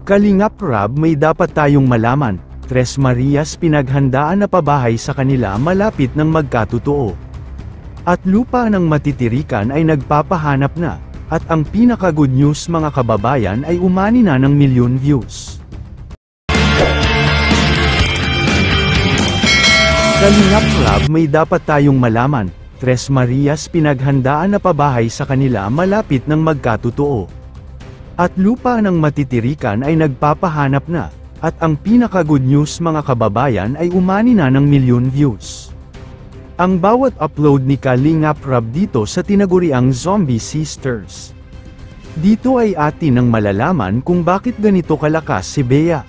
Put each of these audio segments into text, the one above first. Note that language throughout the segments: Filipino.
Kalingap Rab, may dapat tayong malaman. Tres Marias pinaghandaan na pabahay sa kanila malapit ng magkatotoo. At lupa ng matitirikan ay nagpapahanap na. At ang pinaka-good news mga kababayan ay umani na ng milyon views. Kalingap Rab, may dapat tayong malaman. Tres Marias pinaghandaan na pabahay sa kanila malapit ng magkatotoo. At lupa ng matitirikan ay nagpapahanap na. At ang pinaka-good news mga kababayan ay umani na ng milyon views. Ang bawat upload ni Kalingap Rab dito sa tinaguriang Zombie Sisters. Dito ay atin ang malalaman kung bakit ganito kalakas si Bea,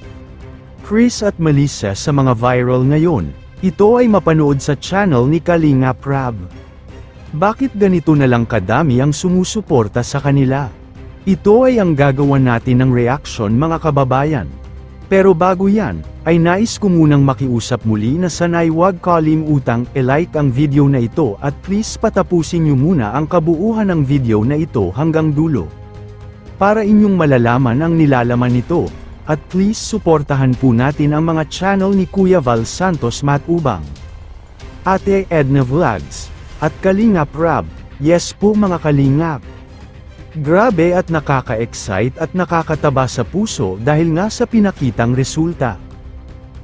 Chris at Melissa sa mga viral ngayon. Ito ay mapanood sa channel ni Kalingap Rab. Bakit ganito na lang kadami ang sumusuporta sa kanila? Ito ay ang gagawan natin ng reaction mga kababayan. Pero bago yan, ay nais ko munang makiusap muli na sana'y huwag kalimutang i-like ang video na ito at please patapusin nyo muna ang kabuuan ng video na ito hanggang dulo. Para inyong malalaman ang nilalaman nito, at please suportahan po natin ang mga channel ni Kuya Val Santos Matubang, Ate Edna Vlogs, at Kalingap Rab. Yes po mga Kalingap. Grabe at nakaka-excite at nakakataba sa puso dahil nga sa pinakitang resulta.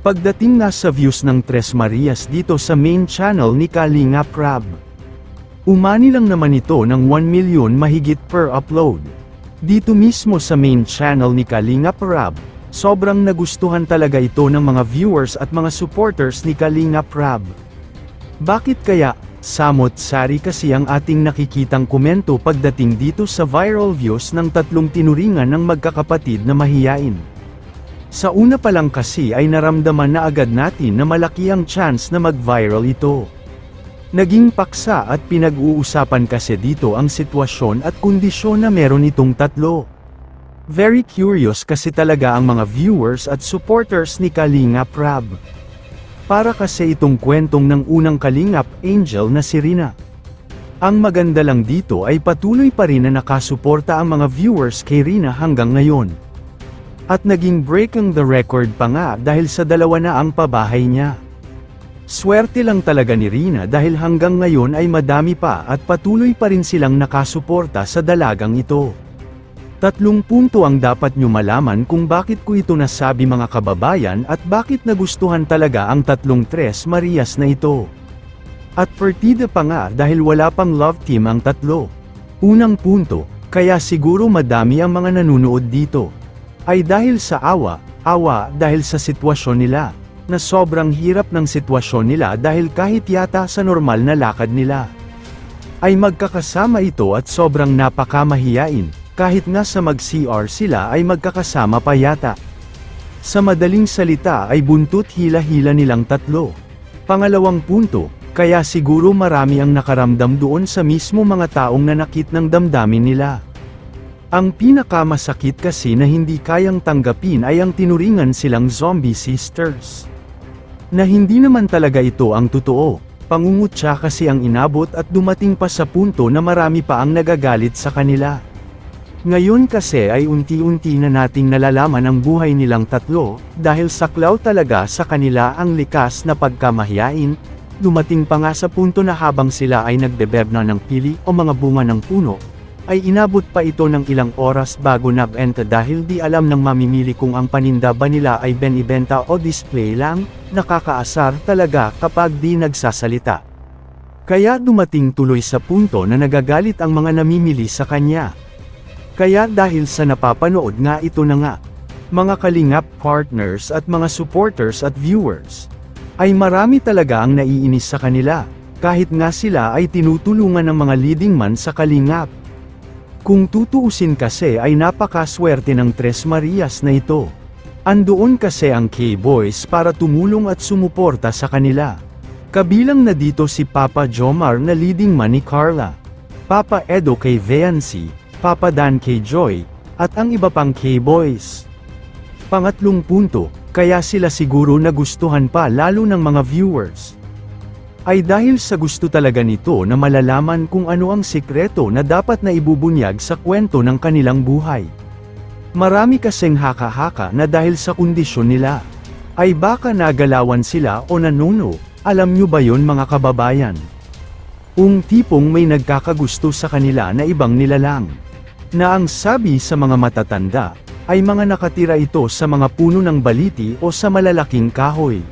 Pagdating nga sa views ng Tres Marias dito sa main channel ni Kalingap Rab, umani lang naman ito ng 1 million mahigit per upload. Dito mismo sa main channel ni Kalingap Rab, sobrang nagustuhan talaga ito ng mga viewers at mga supporters ni Kalingap Rab. Bakit kaya? Samot-sari kasi ang ating nakikitang komento pagdating dito sa viral views ng tatlong tinuringan ng magkakapatid na mahiyain. Sa una pa lang kasi ay naramdaman na agad natin na malaki ang chance na mag-viral ito. Naging paksa at pinag-uusapan kasi dito ang sitwasyon at kondisyon na meron itong tatlo. Very curious kasi talaga ang mga viewers at supporters ni Kalingap Rab. Para kasi itong kwentong ng unang Kalingap Angel na si Rina. Ang maganda lang dito ay patuloy pa rin na nakasuporta ang mga viewers kay Rina hanggang ngayon. At naging breaking the record pa nga dahil sa dalawa na ang pabahay niya. Swerte lang talaga ni Rina dahil hanggang ngayon ay madami pa at patuloy pa rin silang nakasuporta sa dalagang ito. 3 punto ang dapat nyo malaman kung bakit ko ito nasabi mga kababayan at bakit nagustuhan talaga ang tatlong Tres Marias na ito. At partida pa nga dahil wala pang love team ang tatlo. Unang punto, kaya siguro madami ang mga nanunood dito. Ay dahil sa awa dahil sa sitwasyon nila, na sobrang hirap ng sitwasyon nila dahil kahit yata sa normal na lakad nila, ay magkakasama ito at sobrang napakamahiyain. Kahit nga sa mag-CR sila ay magkakasama pa yata. Sa madaling salita ay buntot hila-hila nilang tatlo. Pangalawang punto, kaya siguro marami ang nakaramdam doon sa mismo mga taong nanakit ng damdamin nila. Ang pinakamasakit kasi na hindi kayang tanggapin ay ang tinuringan silang Zombie Sisters. Na hindi naman talaga ito ang totoo, pangungutya kasi ang inabot at dumating pa sa punto na marami pa ang nagagalit sa kanila. Ngayon kasi ay unti-unti na nating nalalaman ang buhay nilang tatlo, dahil saklaw talaga sa kanila ang likas na pagkamahiyain, dumating pa nga sa punto na habang sila ay nagbebeb na ng pili o mga bunga ng puno, ay inabot pa ito ng ilang oras bago nabenta dahil di alam ng mamimili kung ang paninda ba nila ay benibenta o display lang, nakakaasar talaga kapag di nagsasalita. Kaya dumating tuloy sa punto na nagagalit ang mga namimili sa kanya. Kaya dahil sa napapanood nga ito na nga, mga Kalingap partners at mga supporters at viewers, ay marami talaga ang naiinis sa kanila, kahit nga sila ay tinutulungan ng mga leading man sa Kalingap. Kung tutuusin kasi ay napakaswerte ng Tres Marias na ito. Andoon kasi ang K-Boys para tumulong at sumuporta sa kanila. Kabilang na dito si Papa Jomar na leading man ni Carla, Papa Edo kay Veancy, Papa Dan kay Joy, at ang iba pang K-Boys. Pangatlong punto, kaya sila siguro nagustuhan pa lalo ng mga viewers, ay dahil sa gusto talaga nito na malalaman kung ano ang sikreto na dapat na ibubunyag sa kwento ng kanilang buhay. Marami kasing haka-haka na dahil sa kondisyon nila, ay baka nagalawan sila o nanuno. Alam nyo ba yon mga kababayan? Tipong may nagkakagusto sa kanila na ibang nilalang. Na ang sabi sa mga matatanda, ay mga nakatira ito sa mga puno ng baliti o sa malalaking kahoy.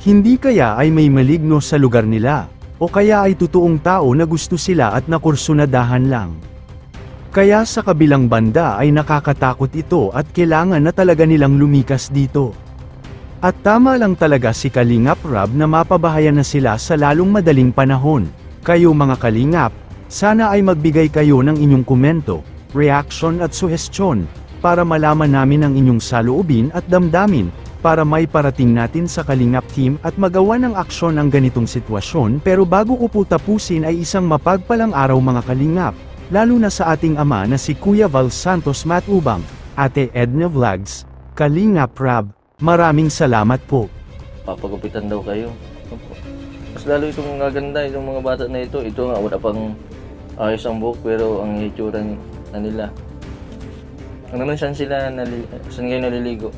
Hindi kaya ay may maligno sa lugar nila, o kaya ay totoong tao na gusto sila at nakursunadahan lang. Kaya sa kabilang banda ay nakakatakot ito at kailangan na talaga nilang lumikas dito. At tama lang talaga si Kalingap Rab na mapabahayan na sila sa lalong madaling panahon. Kayo mga Kalingap, sana ay magbigay kayo ng inyong komento, reaction at suhestyon, para malaman namin ang inyong saloobin at damdamin, para may parating natin sa Kalingap team at magawa ng aksyon ang ganitong sitwasyon. Pero bago ko po tapusin ay isang mapagpalang araw mga Kalingap, lalo na sa ating ama na si Kuya Val Santos Matubang, Ate Edna Vlogs, Kalingap Rab, maraming salamat po. Papagupitan daw kayo. Mas lalo itong gaganda, itong mga bata na ito. Ito nga, wala pang ayos ang buhok, pero ang itsura na nila. Ano naman saan sila, saan kayo naliligo?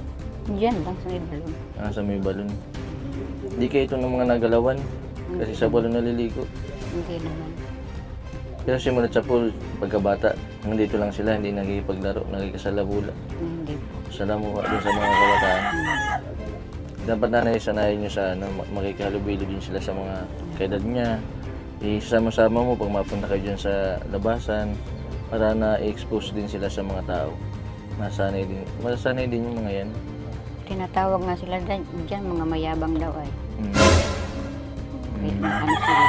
Diyan lang sa may balon. Sa may balon. Hindi kayo ito ng mga nagalawan, kasi sa balon naliligo. Hindi naman. Pero simulat sa pool, pagkabata, nandito lang sila, hindi nagkipaglaro, nagkikasalabula. Hindi po. Salamuha din sa mga kabataan. Dapat na naisanayin nyo sa makikihalubilo din sila sa mga kaedad niya. Isama-sama mo pag mapunta kayo dyan sa labasan para na-expose din sila sa mga tao. Masasanay din yung mga yan. Tinatawag nga sila dyan, mga mayabang daw ay. Ano sila?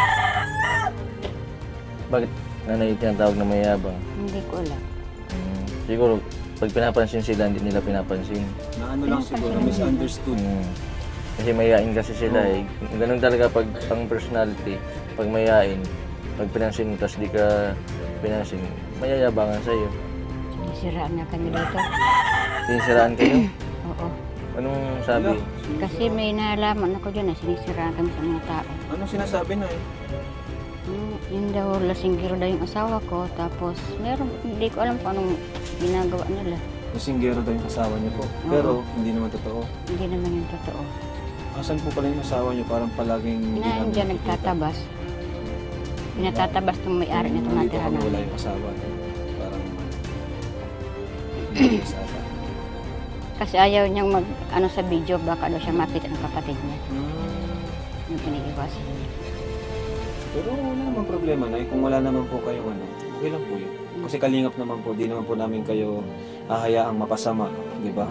Bakit nanay tinatawag na mayabang? Hindi ko alam. Siguro, pag pinapansin sila, hindi nila pinapansin. Na ano lang siguro, misunderstood. Kasi mayain kasi sila eh. Ganun talaga pag pang personality. Pag mayain, pag pinansin mo, tas di ka pinansin, mayayabangan sa'yo. Sinisiraan nga kami dito. Sinisiraan kayo? Oo. Anong sabi? Kasi may nalaman ako dyan na sinisiraan kami sa mga tao. Anong sinasabi na eh? Yung daw lasinggero daw yung asawa ko, tapos meron, hindi ko alam kung anong ginagawa nila. Lasinggero daw yung asawa niyo po. Pero hindi naman totoo. Hindi naman yung totoo. Asan po pala yung asawa niyo? Parang palaging... Nandiyan nagtatabas. Pinatatabas ng may-ari na itong natira Wala namin. yung asawa niyo. Parang... Hindi sa ata. Kasi ayaw niyang ano sa video, baka daw siya makita ng kapatid niya. Yung iniiwasan niya. Pero wala namang problema na kung wala naman po kayo ano, okay lang po yun. Kasi kalingap naman po, di naman po namin kayo hahayaang mapasama, di ba?